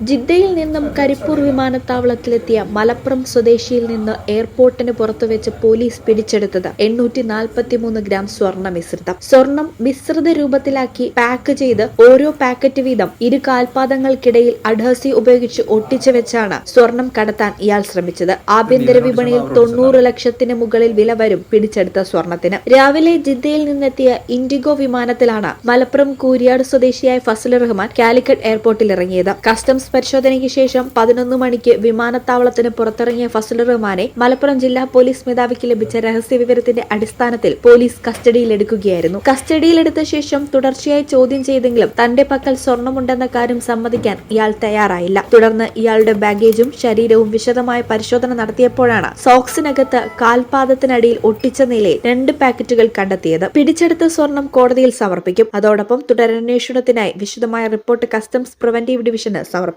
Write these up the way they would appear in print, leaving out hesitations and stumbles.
ജിദ്ദയിൽ നിന്നും കരിപ്പൂർ വിമാനത്താവളത്തിലെത്തിയ മലപ്പുറം സ്വദേശിയിൽ നിന്ന് എയർപോർട്ടിന് പുറത്തുവെച്ച് പോലീസ് പിടിച്ചെടുത്തത് 843 ഗ്രാം സ്വർണ്ണ മിശ്രിതം. സ്വർണം മിശ്രിത രൂപത്തിലാക്കി പാക്ക് ചെയ്ത് ഓരോ പാക്കറ്റ് വീതം ഇരു കാൽപാദങ്ങൾക്കിടയിൽ അഡ്ഹസീവ് ഉപയോഗിച്ച് ഒട്ടിച്ചു വെച്ചാണ് സ്വർണം കടത്താൻ ഇയാൾ ശ്രമിച്ചത്. ആഭ്യന്തര വിപണിയിൽ 90 ലക്ഷത്തിന് മുകളിൽ വില വരും പിടിച്ചെടുത്ത സ്വർണത്തിന്. രാവിലെ ജിദ്ദയിൽ നിന്നെത്തിയ ഇൻഡിഗോ വിമാനത്തിലാണ് മലപ്പുറം കൂരിയാട് സ്വദേശിയായ ഫസലുർ റഹ്മാൻ കാലിക്കറ്റ് എയർപോർട്ടിൽ ഇറങ്ങിയത്. കസ്റ്റംസ് പരിശോധനയ്ക്ക് ശേഷം 11 മണിക്ക് വിമാനത്താവളത്തിന് പുറത്തിറങ്ങിയ ഫസലുർ റഹ്മാനെ മലപ്പുറം ജില്ലാ പോലീസ് മേധാവിക്ക് ലഭിച്ച രഹസ്യ വിവരത്തിന്റെ അടിസ്ഥാനത്തിൽ പോലീസ് കസ്റ്റഡിയിലെടുക്കുകയായിരുന്നു. കസ്റ്റഡിയിലെടുത്ത ശേഷം തുടർച്ചയായി ചോദ്യം ചെയ്തെങ്കിലും തന്റെ പക്കൽ സ്വർണമുണ്ടെന്ന കാര്യം സമ്മതിക്കാൻ ഇയാൾ തയ്യാറായില്ല. തുടർന്ന് ഇയാളുടെ ബാഗേജും ശരീരവും വിശദമായ പരിശോധന നടത്തിയപ്പോഴാണ് സോക്സിനകത്ത് കാൽപാദത്തിനടിയിൽ ഒട്ടിച്ച നിലയിൽ 2 പാക്കറ്റുകൾ കണ്ടെത്തിയത്. പിടിച്ചെടുത്ത സ്വർണം കോടതിയിൽ സമർപ്പിക്കും. അതോടൊപ്പം തുടരന്വേഷണത്തിനായി വിശദമായ റിപ്പോർട്ട് കസ്റ്റംസ് പ്രിവന്റീവ് ഡിവിഷന് സമർപ്പിക്കും.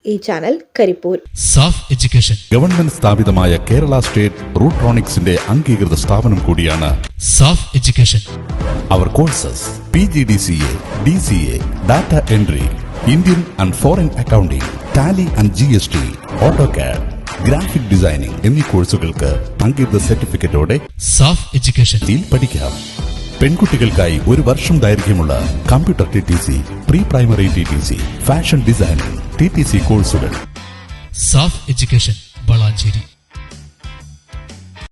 ഈ channel Karipur. SAF education government സ്ഥാപിതമായ കേരള സ്റ്റേറ്റ് റൂട്രോണിക്സിന്റെ അംഗീകൃത സ്ഥാപനം കൂടിയാണ് സാഫ് എഡ്യൂക്കേഷൻ. അവർ courses PGDCA, DCA, data entry, Indian and foreign accounting, Tally and GST, AutoCAD, graphic designing എന്നീ കോഴ്സുകൾക്ക് അംഗീകൃത സർട്ടിഫിക്കറ്റോടെ സാഫ് എഡ്യൂക്കേഷൻ പഠിക്കാം. പെൺകുട്ടികൾക്കായി 1 വർഷം ദൈർഘ്യമുള്ള computer TTC, pre primary TTC, fashion designing TTC കോഴ്സുകൾ. SAF education Valanchery.